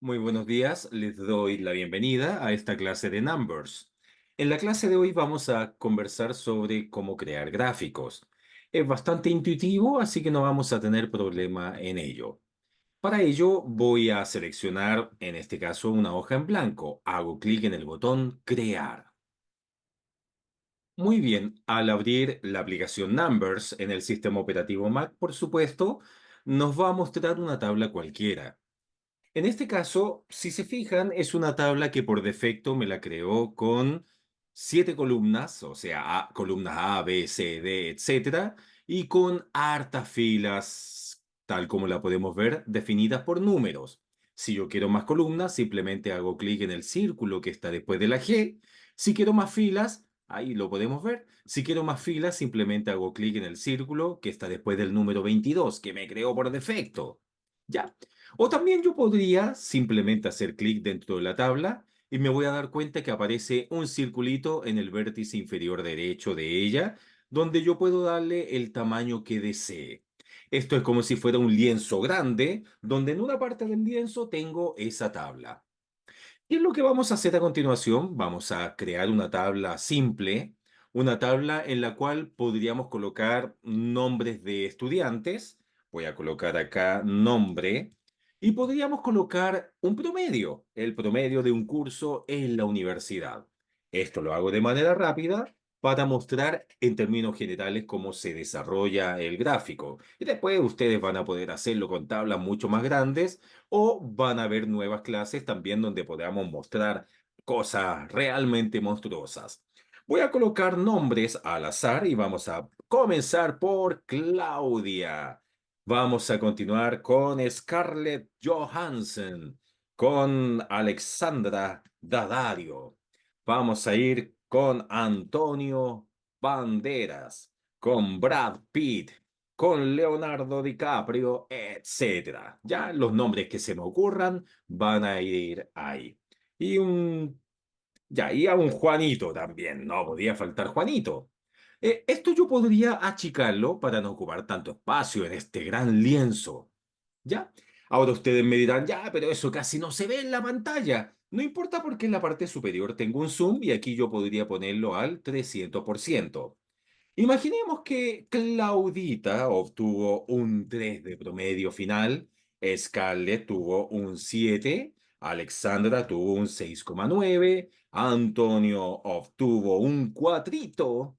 Muy buenos días, les doy la bienvenida a esta clase de Numbers. En la clase de hoy vamos a conversar sobre cómo crear gráficos. Es bastante intuitivo, así que no vamos a tener problema en ello. Para ello voy a seleccionar, en este caso, una hoja en blanco. Hago clic en el botón Crear. Muy bien, al abrir la aplicación Numbers en el sistema operativo Mac, por supuesto, nos va a mostrar una tabla cualquiera. En este caso, si se fijan, es una tabla que por defecto me la creó con 7 columnas, o sea, columnas A, B, C, D, etcétera, y con hartas filas, tal como la podemos ver, definidas por números. Si yo quiero más columnas, simplemente hago clic en el círculo que está después de la G. Si quiero más filas, ahí lo podemos ver. Si quiero más filas, simplemente hago clic en el círculo que está después del número 22, que me creó por defecto. ¿Ya? O también yo podría simplemente hacer clic dentro de la tabla y me voy a dar cuenta que aparece un circulito en el vértice inferior derecho de ella, donde yo puedo darle el tamaño que desee. Esto es como si fuera un lienzo grande, donde en una parte del lienzo tengo esa tabla. ¿Qué es lo que vamos a hacer a continuación? Vamos a crear una tabla simple, una tabla en la cual podríamos colocar nombres de estudiantes. Voy a colocar acá nombre y podríamos colocar un promedio, el promedio de un curso en la universidad. Esto lo hago de manera rápida para mostrar en términos generales cómo se desarrolla el gráfico. Y después ustedes van a poder hacerlo con tablas mucho más grandes o van a haber nuevas clases también donde podamos mostrar cosas realmente monstruosas. Voy a colocar nombres al azar y vamos a comenzar por Claudia. Vamos a continuar con Scarlett Johansson, con Alexandra Daddario. Vamos a ir con Antonio Banderas, con Brad Pitt, con Leonardo DiCaprio, etcétera. Ya los nombres que se me ocurran van a ir ahí. Y y a un Juanito también, no podía faltar Juanito. Esto yo podría achicarlo para no ocupar tanto espacio en este gran lienzo. ¿Ya? Ahora ustedes me dirán, ya, pero eso casi no se ve en la pantalla. No importa porque en la parte superior tengo un zoom y aquí yo podría ponerlo al 300%. Imaginemos que Claudita obtuvo un 3 de promedio final, Scarlett tuvo un 7, Alexandra tuvo un 6,9, Antonio obtuvo un 4,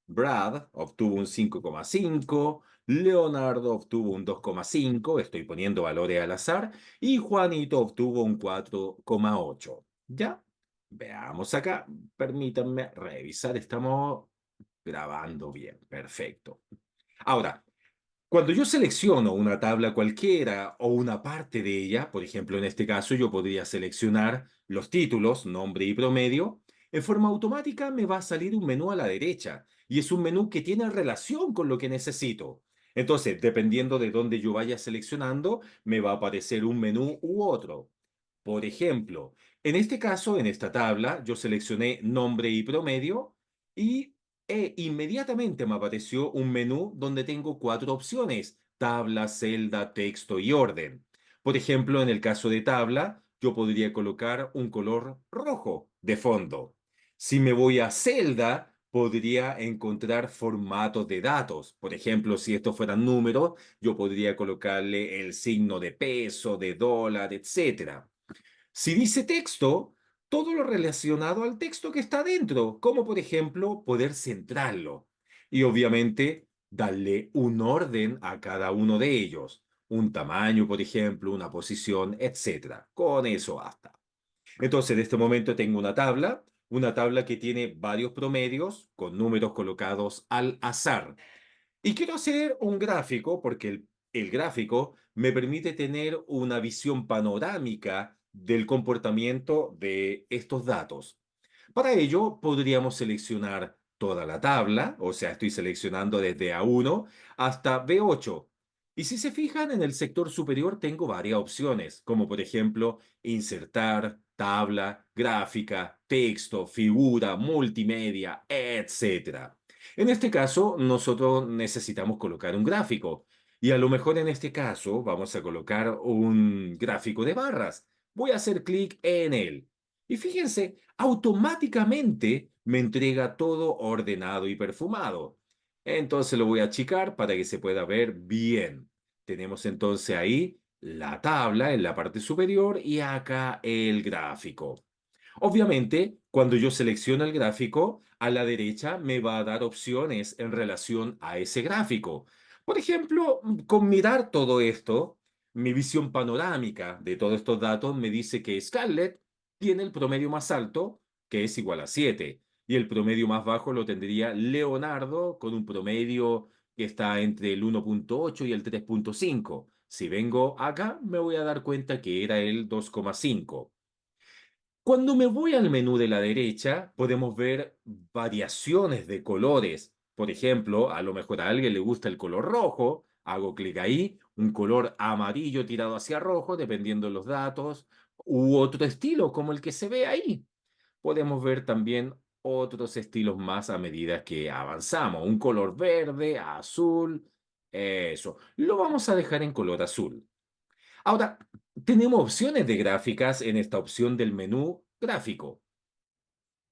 Brad obtuvo un 5,5, Leonardo obtuvo un 2,5, estoy poniendo valores al azar, y Juanito obtuvo un 4,8. ¿Ya? Veamos acá, permítanme revisar, estamos grabando bien, perfecto. Ahora, cuando yo selecciono una tabla cualquiera o una parte de ella, por ejemplo, en este caso yo podría seleccionar los títulos, nombre y promedio, en forma automática me va a salir un menú a la derecha y es un menú que tiene relación con lo que necesito. Entonces, dependiendo de dónde yo vaya seleccionando, me va a aparecer un menú u otro. Por ejemplo, en este caso, en esta tabla, yo seleccioné nombre y promedio y inmediatamente me apareció un menú donde tengo 4 opciones: tabla, celda, texto y orden. Por ejemplo, en el caso de tabla, yo podría colocar un color rojo de fondo. Si me voy a celda, podría encontrar formatos de datos. Por ejemplo, si esto fueran números, yo podría colocarle el signo de peso, de dólar, etcétera. Si dice texto, todo lo relacionado al texto que está dentro, como por ejemplo poder centrarlo y obviamente darle un orden a cada uno de ellos, un tamaño, por ejemplo, una posición, etcétera. Con eso basta. Entonces, en este momento tengo una tabla que tiene varios promedios con números colocados al azar. Y quiero hacer un gráfico porque el gráfico me permite tener una visión panorámica del comportamiento de estos datos. Para ello, podríamos seleccionar toda la tabla, o sea, estoy seleccionando desde A1 hasta B8. Y si se fijan, en el sector superior tengo varias opciones, como por ejemplo, insertar, tabla, gráfica, texto, figura, multimedia, etcétera. En este caso, nosotros necesitamos colocar un gráfico. Y a lo mejor en este caso vamos a colocar un gráfico de barras. Voy a hacer clic en él. Y fíjense, automáticamente me entrega todo ordenado y perfumado. Entonces lo voy a achicar para que se pueda ver bien. Tenemos entonces ahí la tabla en la parte superior y acá el gráfico. Obviamente, cuando yo selecciono el gráfico, a la derecha me va a dar opciones en relación a ese gráfico. Por ejemplo, con mirar todo esto, mi visión panorámica de todos estos datos me dice que Scarlett tiene el promedio más alto, que es igual a 7, y el promedio más bajo lo tendría Leonardo con un promedio que está entre el 1,8 y el 3,5. Si vengo acá, me voy a dar cuenta que era el 2,5. Cuando me voy al menú de la derecha, podemos ver variaciones de colores. Por ejemplo, a lo mejor a alguien le gusta el color rojo, hago clic ahí, un color amarillo tirado hacia rojo, dependiendo de los datos, u otro estilo como el que se ve ahí. Podemos ver también otros estilos más a medida que avanzamos. Un color verde, azul, eso. Lo vamos a dejar en color azul. Ahora, tenemos opciones de gráficas en esta opción del menú gráfico.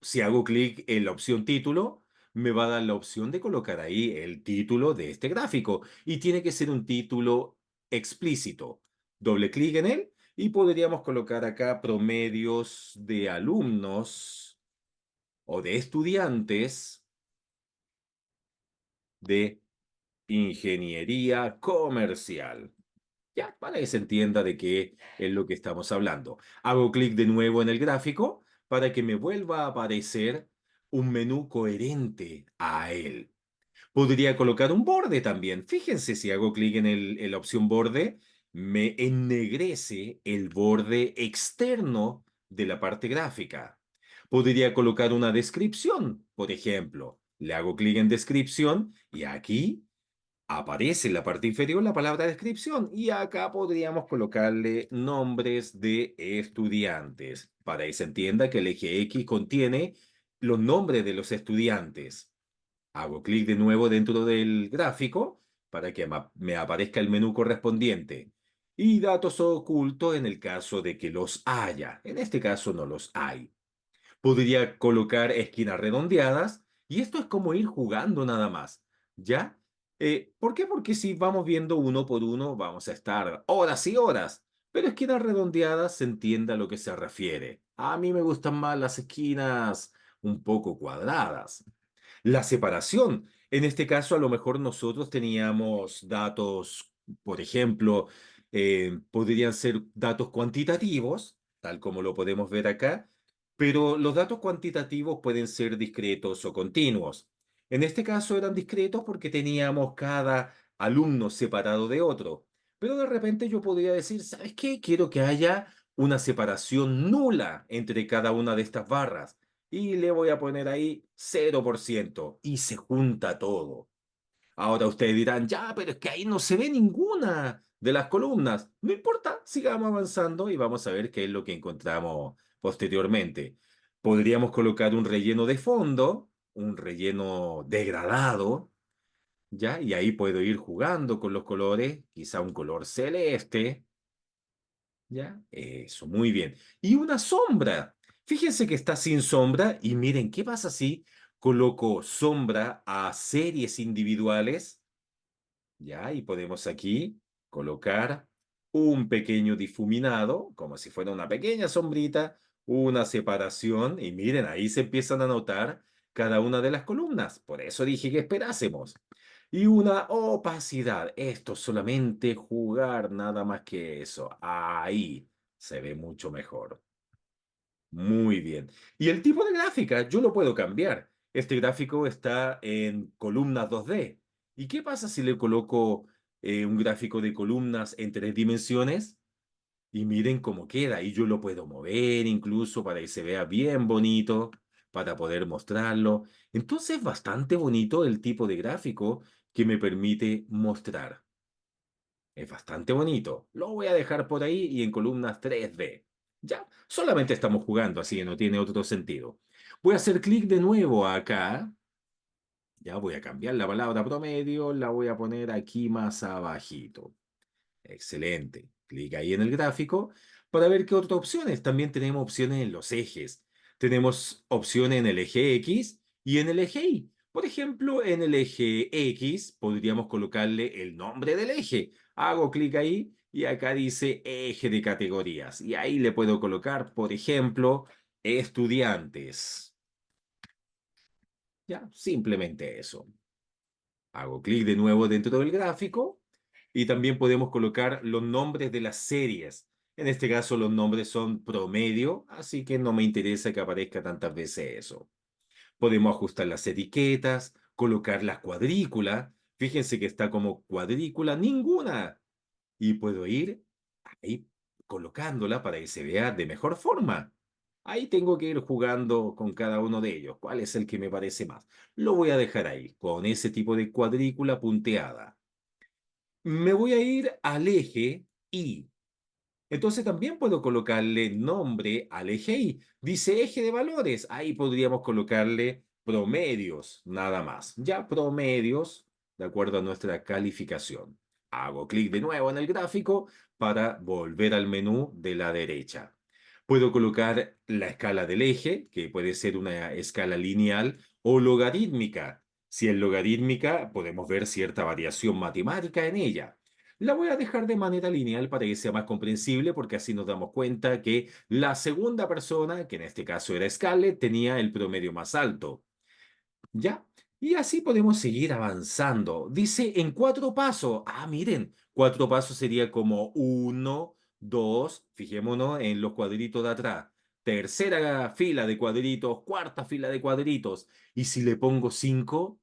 Si hago clic en la opción título, me va a dar la opción de colocar ahí el título de este gráfico y tiene que ser un título explícito. Doble clic en él y podríamos colocar acá promedios de alumnos o de estudiantes de ingeniería comercial. Ya, para que se entienda de qué es lo que estamos hablando. Hago clic de nuevo en el gráfico para que me vuelva a aparecer un menú coherente a él. Podría colocar un borde también. Fíjense, si hago clic en la opción borde, me ennegrece el borde externo de la parte gráfica. Podría colocar una descripción, por ejemplo. Le hago clic en descripción y aquí aparece en la parte inferior la palabra descripción y acá podríamos colocarle nombres de estudiantes para que se entienda que el eje X contiene los nombres de los estudiantes. Hago clic de nuevo dentro del gráfico para que me aparezca el menú correspondiente. Y datos ocultos en el caso de que los haya. En este caso no los hay. Podría colocar esquinas redondeadas y esto es como ir jugando nada más, ¿ya? ¿Por qué? Porque si vamos viendo uno por uno vamos a estar horas y horas, pero esquinas redondeadas se entiende a lo que se refiere. A mí me gustan más las esquinas un poco cuadradas. La separación. En este caso, a lo mejor nosotros teníamos datos, por ejemplo, podrían ser datos cuantitativos, tal como lo podemos ver acá, pero los datos cuantitativos pueden ser discretos o continuos. En este caso eran discretos porque teníamos cada alumno separado de otro. Pero de repente yo podría decir, ¿sabes qué? Quiero que haya una separación nula entre cada una de estas barras y le voy a poner ahí 0% y se junta todo. Ahora ustedes dirán, ya, pero es que ahí no se ve ninguna de las columnas. No importa, sigamos avanzando y vamos a ver qué es lo que encontramos posteriormente. Podríamos colocar un relleno de fondo, un relleno degradado, ¿ya? Y ahí puedo ir jugando con los colores, quizá un color celeste, ¿ya? Eso, muy bien. Y una sombra. Fíjense que está sin sombra y miren, ¿qué pasa si coloco sombra a series individuales? ¿Ya? Y podemos aquí colocar un pequeño difuminado, como si fuera una pequeña sombrita, una separación, y miren, ahí se empiezan a notar cada una de las columnas. Por eso dije que esperásemos. Y una opacidad. Esto es solamente jugar, nada más que eso. Ahí se ve mucho mejor. Muy bien. Y el tipo de gráfica, yo lo puedo cambiar. Este gráfico está en columnas 2D. ¿Y qué pasa si le coloco un gráfico de columnas en 3 dimensiones? Y miren cómo queda. Y yo lo puedo mover incluso para que se vea bien bonito, para poder mostrarlo. Entonces es bastante bonito el tipo de gráfico que me permite mostrar. Es bastante bonito. Lo voy a dejar por ahí y en columnas 3D. Ya, solamente estamos jugando, así que no tiene otro sentido. Voy a hacer clic de nuevo acá. Ya voy a cambiar la palabra promedio, la voy a poner aquí más abajito. Excelente. Clic ahí en el gráfico para ver qué otras opciones. También tenemos opciones en los ejes. Tenemos opciones en el eje X y en el eje Y. Por ejemplo, en el eje X podríamos colocarle el nombre del eje. Hago clic ahí y acá dice eje de categorías. Y ahí le puedo colocar, por ejemplo, estudiantes. Ya, simplemente eso. Hago clic de nuevo dentro del gráfico y también podemos colocar los nombres de las series. En este caso los nombres son promedio, así que no me interesa que aparezca tantas veces eso. Podemos ajustar las etiquetas, colocar las cuadrículas. Fíjense que está como cuadrícula ninguna. Y puedo ir ahí colocándola para que se vea de mejor forma. Ahí tengo que ir jugando con cada uno de ellos. ¿Cuál es el que me parece más? Lo voy a dejar ahí, con ese tipo de cuadrícula punteada. Me voy a ir al eje Y. Entonces también puedo colocarle nombre al eje Y. Dice eje de valores. Ahí podríamos colocarle promedios, nada más. Ya promedios, de acuerdo a nuestra calificación. Hago clic de nuevo en el gráfico para volver al menú de la derecha. Puedo colocar la escala del eje, que puede ser una escala lineal o logarítmica. Si es logarítmica, podemos ver cierta variación matemática en ella. La voy a dejar de manera lineal para que sea más comprensible, porque así nos damos cuenta que la segunda persona, que en este caso era Scarlett, tenía el promedio más alto. ¿Ya? Y así podemos seguir avanzando. Dice en 4 pasos. Ah, miren, 4 pasos sería como uno, dos, fijémonos en los cuadritos de atrás. Tercera fila de cuadritos, cuarta fila de cuadritos. Y si le pongo 5,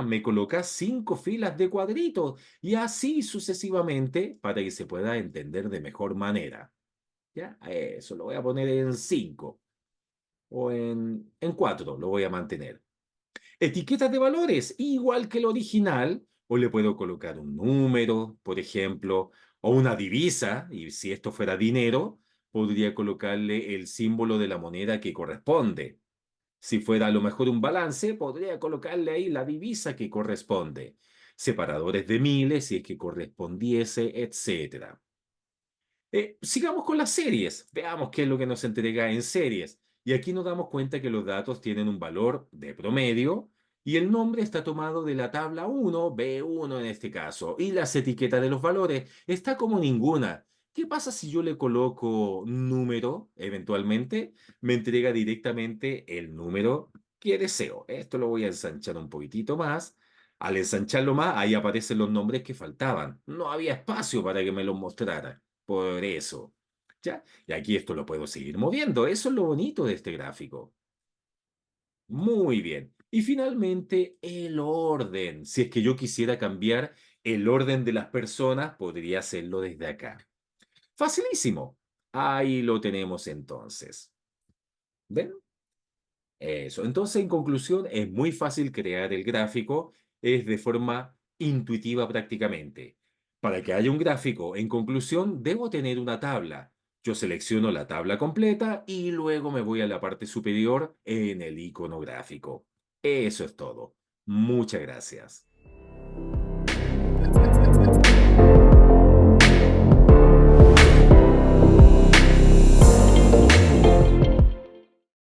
me coloca 5 filas de cuadritos. Y así sucesivamente para que se pueda entender de mejor manera. ¿Ya? Eso lo voy a poner en 5 o en 4 lo voy a mantener. Etiquetas de valores, igual que el original, o le puedo colocar un número, por ejemplo, o una divisa, y si esto fuera dinero, podría colocarle el símbolo de la moneda que corresponde. Si fuera a lo mejor un balance, podría colocarle ahí la divisa que corresponde. Separadores de miles, si es que correspondiese, etcétera. Sigamos con las series. Veamos qué es lo que nos entrega en series. Y aquí nos damos cuenta que los datos tienen un valor de promedio y el nombre está tomado de la tabla 1, B1 en este caso, y las etiquetas de los valores está como ninguna. ¿Qué pasa si yo le coloco número eventualmente? Me entrega directamente el número que deseo. Esto lo voy a ensanchar un poquitito más. Al ensancharlo más, ahí aparecen los nombres que faltaban. No había espacio para que me los mostrara. Por eso. ¿Ya? Y aquí esto lo puedo seguir moviendo. Eso es lo bonito de este gráfico. Muy bien. Y finalmente, el orden. Si es que yo quisiera cambiar el orden de las personas, podría hacerlo desde acá. Facilísimo. Ahí lo tenemos entonces. ¿Ven? Eso. Entonces, en conclusión, es muy fácil crear el gráfico, es de forma intuitiva prácticamente. Para que haya un gráfico, en conclusión, debo tener una tabla. Yo selecciono la tabla completa y luego me voy a la parte superior en el icono gráfico. Eso es todo. Muchas gracias.